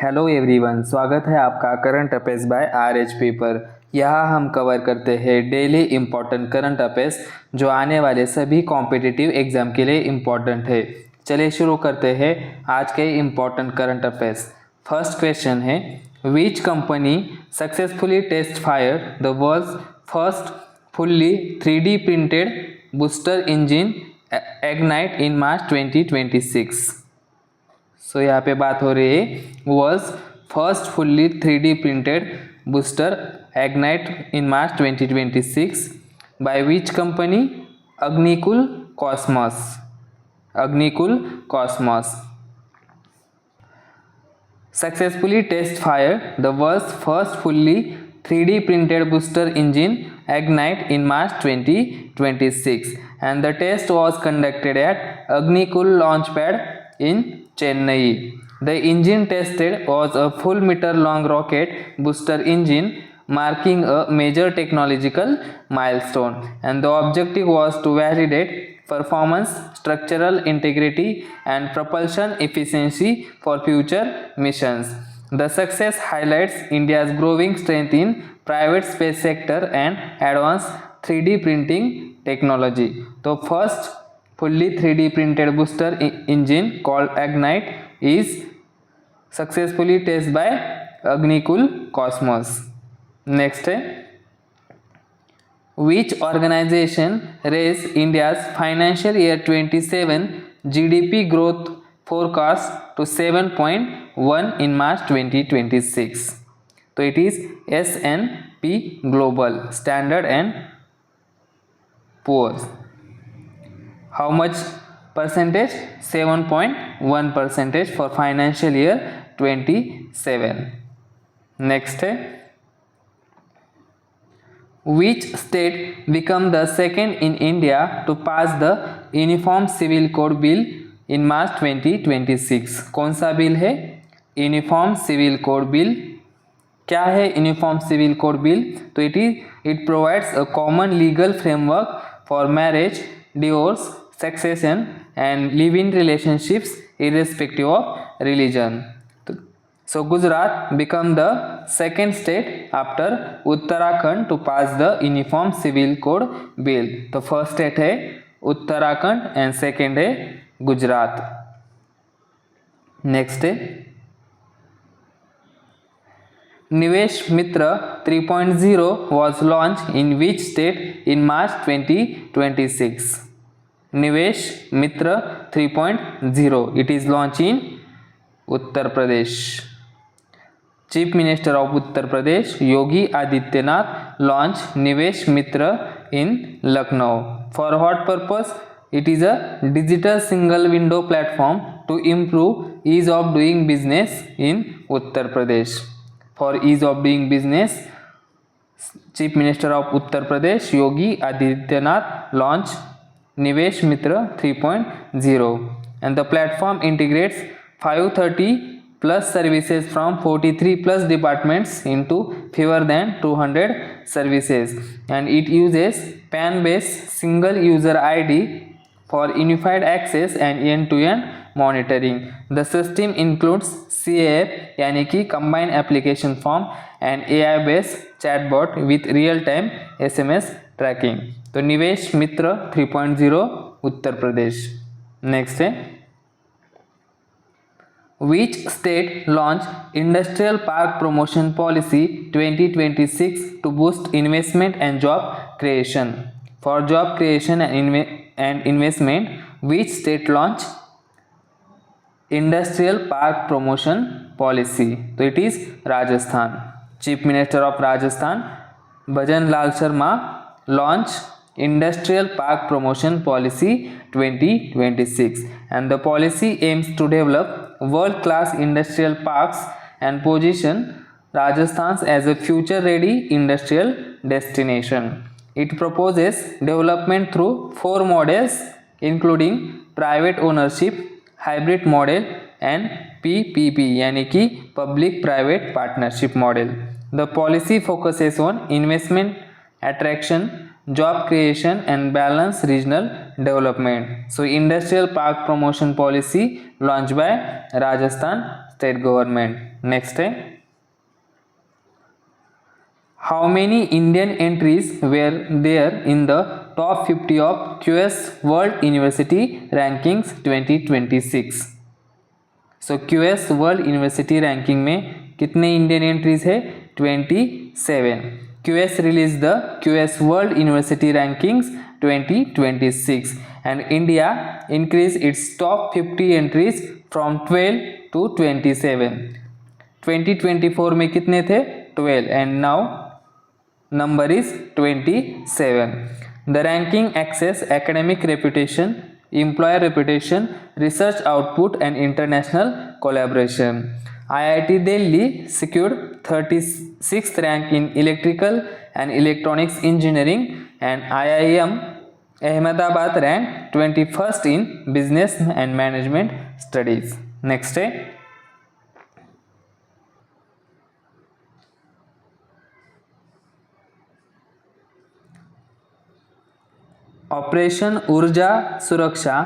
Hello everyone, स्वागत है आपका current affairs by RH paper. यहाँ हम कवर करते हैं डेली इम्पोर्टेंट करंट अफेयर्स जो आने वाले सभी कॉम्पिटिटिव एग्जाम के लिए इम्पोर्टेंट है। चलिए शुरू करते हैं आज के important current affairs. First question है, which company successfully test fire the world's first fully 3D printed booster engine ignite in March 2026। So यहाँ पे बात हो रही है world's first fully 3D printed booster ignite in March 2026 by which company? Agnikul Cosmos. Agnikul Cosmos successfully test fire the world's first fully 3D printed booster engine Ignite in March 2026 and the test was conducted at Agnikul Launchpad in Chennai. The engine tested was a full meter long rocket booster engine marking a major technological milestone, and the objective was to validate performance, structural integrity and propulsion efficiency for future missions. The success highlights India's growing strength in private space sector and advanced 3D printing technology. The first fully 3D printed booster engine called Ignite is successfully tested by Agnikul Cosmos. Next है, which organization raised India's financial year 27 GDP growth forecast to 7.1 in March 2026? So it is S&P Global Standard and Poor's. How much percentage? 7.1% for financial year 27. Next है, which state became the second in India to pass the Uniform Civil Code Bill in March 2026? कौन सा bill है? Uniform civil code bill. क्या है uniform civil code bill? तो it provides a common legal framework for marriage, divorce, succession and live in relationships irrespective of religion. So Gujarat became the second state after Uttarakhand to pass the Uniform Civil Code Bill. तो first state है Uttarakhand and second है Gujarat. Next है, निवेश मित्र 3.0 was launched in which state in March 2026? निवेश मित्र 3.0 it is launched in Uttar Pradesh. Chief Minister of Uttar Pradesh Yogi Adityanath launched Nivesh Mitra in Lucknow. For what purpose? It is a digital single window platform to improve ease of doing business in Uttar Pradesh. For ease of doing business, Chief Minister of Uttar Pradesh Yogi Adityanath launched Nivesh Mitra 3.0 and the platform integrates 530 plus services from 43 plus departments into fewer than 200 services, and it uses PAN-based single user ID for unified access and end-to-end monitoring. The system includes CAF यानी कि Combined Application Form and AI-based chatbot with real-time SMS tracking. तो निवेश मित्र 3.0 Uttar Pradesh. Next है, which state launched Industrial Park Promotion Policy 2026 to boost investment and job creation? For job creation and investment, which state launched Industrial Park Promotion Policy? So it is Rajasthan. Chief Minister of Rajasthan Bhajan Lal Sharma launched Industrial Park Promotion Policy 2026 and the policy aims to develop world-class industrial parks and position Rajasthan as a future-ready industrial destination. It proposes development through 4 models including private ownership, hybrid model and PPP यानी कि public private partnership model. The policy focuses on investment attraction, job creation and balanced regional development. So industrial park promotion policy launched by Rajasthan state government. Next है, how many Indian entries were there in the top 50 of QS world university rankings 2026। So QS world university ranking में कितने Indian entries है? 27। QS release the QS world university rankings 2026 and India increase its top 50 entries from 12 to 27। 2024 में कितने थे? 12 and now number is 27. The ranking access academic reputation, employer reputation, research output and international collaboration. IIT Delhi secured 36th rank in electrical and electronics engineering and IIM Ahmedabad ranked 21st in business and management studies. Next है, operation Urja Suraksha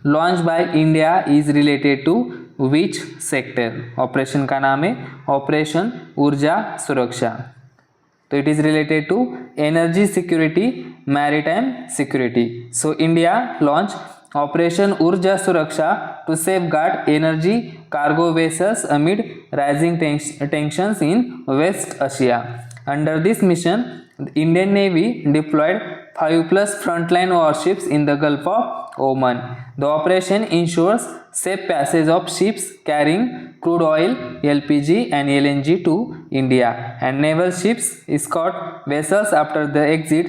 launch by India is related to which sector? Operation का नाम है operation Urja Suraksha, तो it is related to energy security, maritime security. So India launch operation Urja Suraksha to safeguard energy cargo vessels amid rising tensions in West Asia. Under this mission, the Indian Navy deployed 5+ frontline warships in the Gulf of Oman. The operation ensures safe passage of ships carrying crude oil, LPG and LNG to India, and naval ships escort vessels after the exit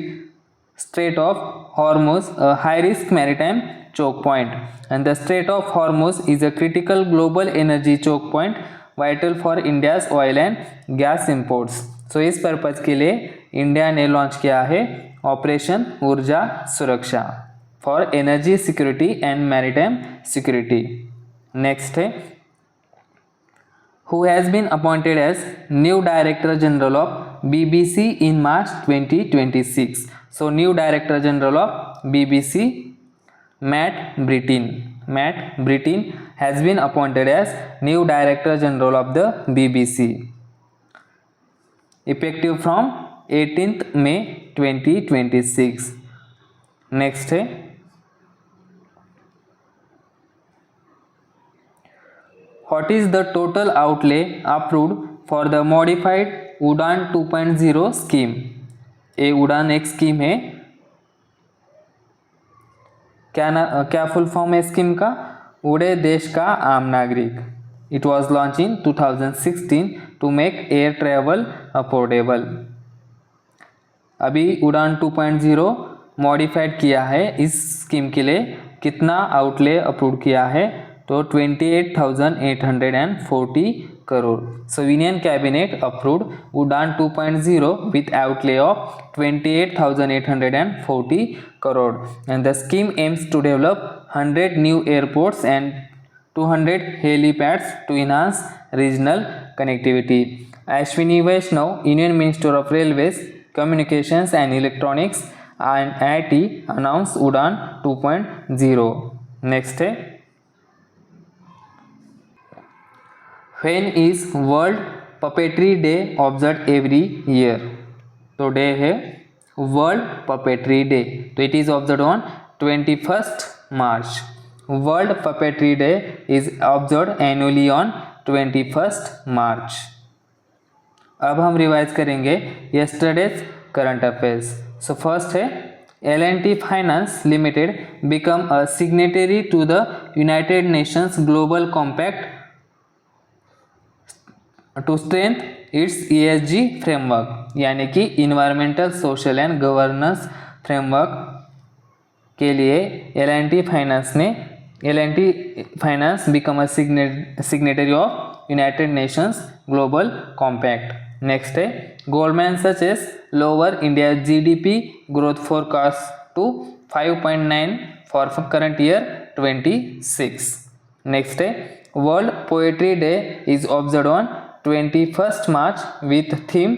Strait of Hormuz, a high-risk maritime choke point. And the Strait of Hormuz is a critical global energy choke point vital for India's oil and gas imports. So इस purpose के लिए India ने launch किया है operation Urja सुरक्षा for energy security and maritime security. Next है, who has been appointed as new Director General of BBC in March 2026. So new Director General of BBC, Matt Brittin. Matt Brittin has been appointed as new Director General of the BBC, effective from 18th May 2026. Next है, what is the total outlay approved for the modified उड़ान 2.0 scheme? ये उड़ान एक scheme है, क्या full form है scheme का? उड़े देश का आम नागरिक। It was launch in 2016 to make air travel affordable. अभी उड़ान 2.0 मॉडिफाइड किया है, इस स्कीम के लिए कितना आउटले अप्रूव किया है? तो 28,840 करोड़। सो यूनियन कैबिनेट अप्रूव्ड उड़ान 2.0 with outlay of 28,840 crore and the scheme aims to develop 100 new airports and 200 helipads to enhance regional connectivity. Ashwini Vaishnaw, Union Minister of Railways, Communications and Electronics and IT announced Udan 2.0. Next है, when is World Puppetry Day observed every year? तो day है world puppetry day, तो it is observe on 21st March. World puppetry day is observe annually on 21st March. अब हम revise करेंगे yesterday's current affairs. So first है, L&T Finance Limited become a signatory to the United Nations Global Compact to strengthen its ESG framework, यानी कि environmental social and governance framework के लिए L&T finance become a signatory of United Nations Global Compact. Next है, Goldman Sachs lower India GDP growth forecast to 5.9 for current year 26। Next है, world poetry day is observed on 21st March with theme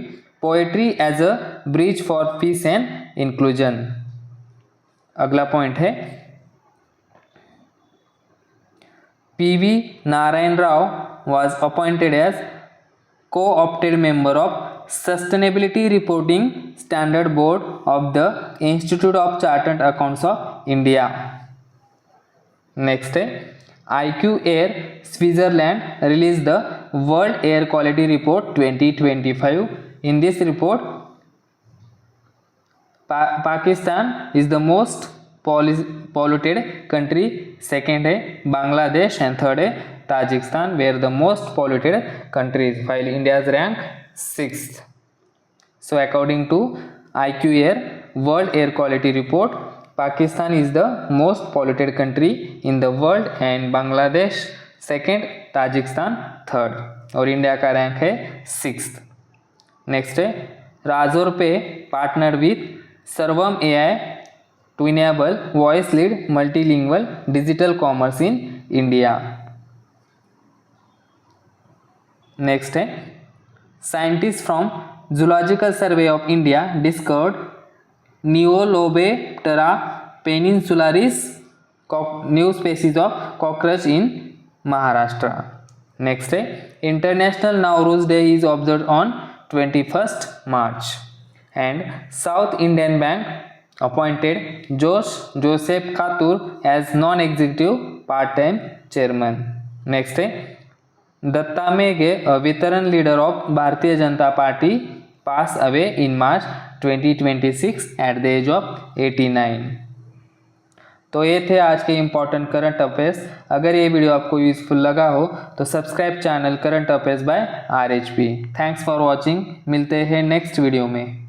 Poetry as a Bridge for Peace and Inclusion. अगला point है, PV Narayan Rao was appointed as co-opted member of Sustainability Reporting Standard Board of the Institute of Chartered Accountants of India. Next है IQ Air Switzerland released the World Air Quality Report 2025. In this report, Pakistan is the most polluted country. Second है Bangladesh and third है Tajikistan, where the most polluted countries, while India's rank 6th. So according to IQ Air World Air Quality Report, Pakistan is the most polluted country in the world and Bangladesh second, Tajikistan third और India का rank है 6th. Next है राजोर पे partner with सर्वम AI to enable voice lead multilingual digital commerce in India. Next है scientist from zoological survey of India discovered नियोलोबेप्टेरा पेनिनसुलारिस new species of cockroach in Maharashtra. Next है international Navroz day is observe on 21st March and South Indian Bank appointed Joseph Khatur as non-executive part-time chairman. Next है Datta Meghe, a veteran leader of Bharatiya Janata party, pass away in March 2026 at the age of 89. तो ये थे आज के important current affairs. अगर ये video आपको useful लगा हो तो subscribe channel current affairs by RHP. Thanks for watching. मिलते हैं नेक्स्ट वीडियो में.